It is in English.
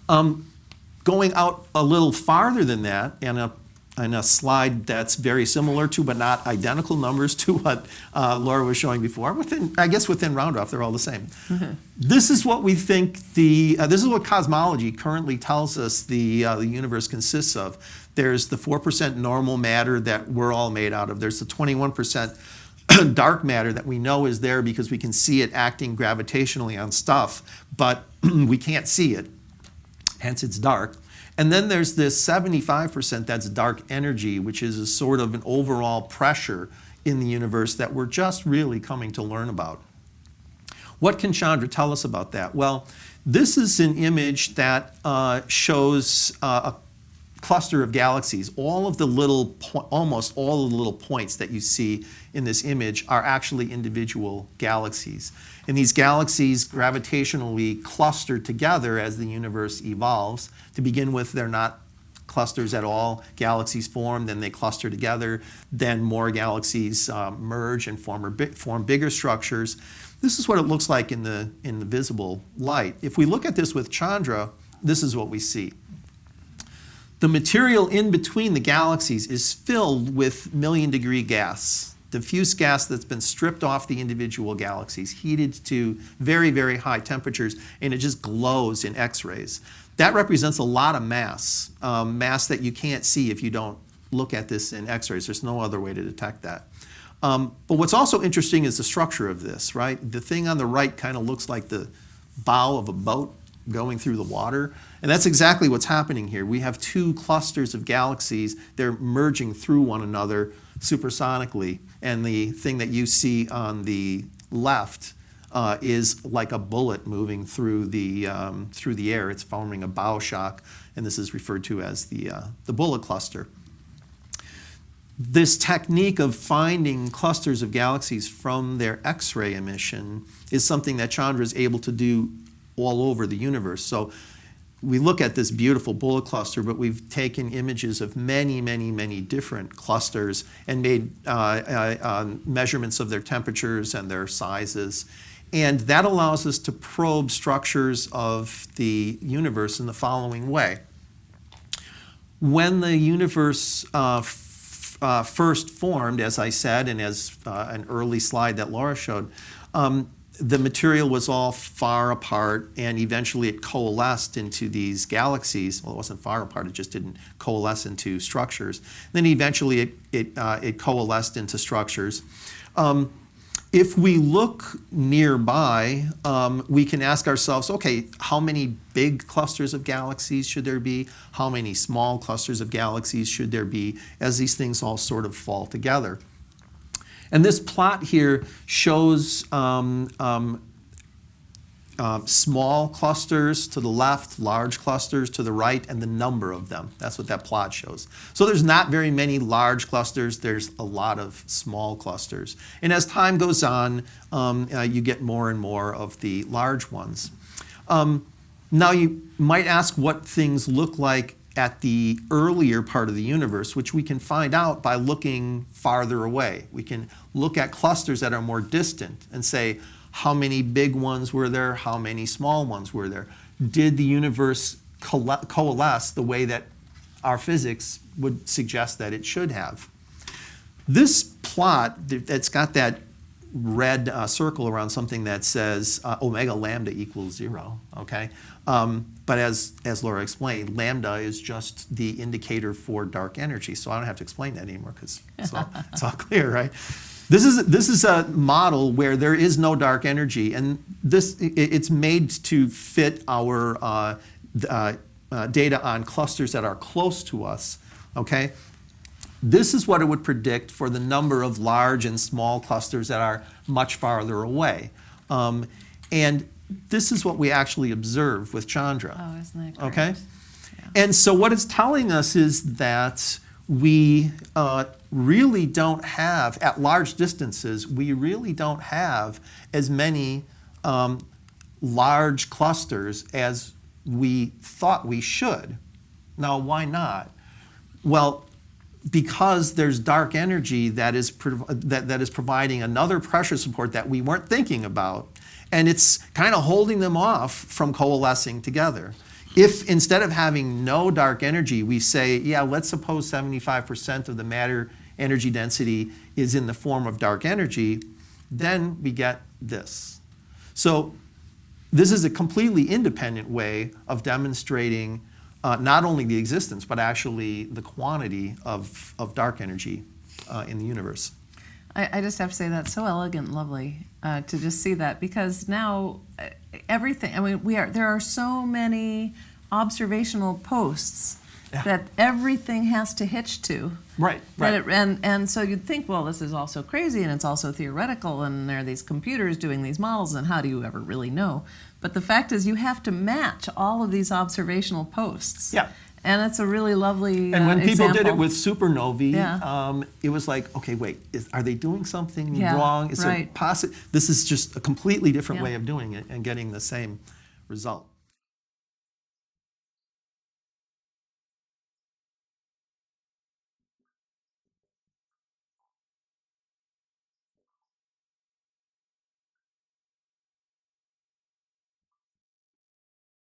Going out a little farther than that, and a slide that's very similar to, but not identical numbers to what Laura was showing before. Within round-off, they're all the same. Mm-hmm. This is what we think this is what cosmology currently tells us the universe consists of. There's the 4% normal matter that we're all made out of. There's the 21% dark matter that we know is there because we can see it acting gravitationally on stuff, but we can't see it, hence it's dark. And then there's this 75% that's dark energy, which is a sort of an overall pressure in the universe that we're just really coming to learn about. What can Chandra tell us about that? Well, this is an image that shows a cluster of galaxies. Almost all of the little points that you see in this image are actually individual galaxies. And these galaxies gravitationally cluster together as the universe evolves. To begin with, they're not clusters at all. Galaxies form, then they cluster together, then more galaxies merge and form bigger structures. This is what it looks like in the visible light. If we look at this with Chandra, this is what we see. The material in between the galaxies is filled with million-degree gas, diffuse gas that's been stripped off the individual galaxies, heated to very, very high temperatures, and it just glows in X-rays. That represents a lot of mass, mass that you can't see if you don't look at this in X-rays. There's no other way to detect that. But what's also interesting is the structure of this, right? The thing on the right kind of looks like the bow of a boat going through the water. And that's exactly what's happening here. We have two clusters of galaxies. They're merging through one another supersonically. And the thing that you see on the left is like a bullet moving through the air. It's forming a bow shock, and this is referred to as the bullet cluster. This technique of finding clusters of galaxies from their X-ray emission is something that Chandra is able to do all over the universe. So we look at this beautiful bullet cluster, but we've taken images of many, many, many different clusters and made measurements of their temperatures and their sizes. And that allows us to probe structures of the universe in the following way. When the universe first formed, as I said, and as an early slide that Laura showed, the material was all far apart, and eventually it coalesced into these galaxies. Well, it wasn't far apart, it just didn't coalesce into structures. Then eventually it coalesced into structures. If we look nearby, we can ask ourselves, okay, how many big clusters of galaxies should there be? How many small clusters of galaxies should there be as these things all sort of fall together? And this plot here shows small clusters to the left, large clusters to the right, and the number of them. That's what that plot shows. So there's not very many large clusters. There's a lot of small clusters. And as time goes on, you get more and more of the large ones. Now you might ask what things look like at the earlier part of the universe, which we can find out by looking farther away. We can look at clusters that are more distant and say, how many big ones were there? How many small ones were there? Did the universe coalesce the way that our physics would suggest that it should have? This plot, it's got that red circle around something that says omega lambda equals 0, okay? But as Laura explained, lambda is just the indicator for dark energy, so I don't have to explain that anymore because it's all clear, right? This is a model where there is no dark energy, and it's made to fit our data on clusters that are close to us, okay? This is what it would predict for the number of large and small clusters that are much farther away. And this is what we actually observe with Chandra. Oh, isn't that great? Okay? Yeah. And so what it's telling us is that we really don't have, at large distances, we really don't have as many large clusters as we thought we should. Now, why not? Well, because there's dark energy that is providing another pressure support that we weren't thinking about, and it's kind of holding them off from coalescing together. if instead of having no dark energy, we say, yeah, let's suppose 75% of the matter energy density is in the form of dark energy, then we get this. So this is a completely independent way of demonstrating not only the existence, but actually the quantity of dark energy in the universe. I just have to say that's so elegant and lovely to just see that, because now everything, I mean, there are so many observational posts that everything has to hitch to. Right. And so you'd think, well, this is also crazy and it's also theoretical, and there are these computers doing these models, and how do you ever really know? But the fact is you have to match all of these observational posts. Yeah. And it's a really lovely And when people example. did it with supernovae, it was like, okay, wait, are they doing something wrong? Is right. This is just a completely different Yeah. way of doing it and getting the same result.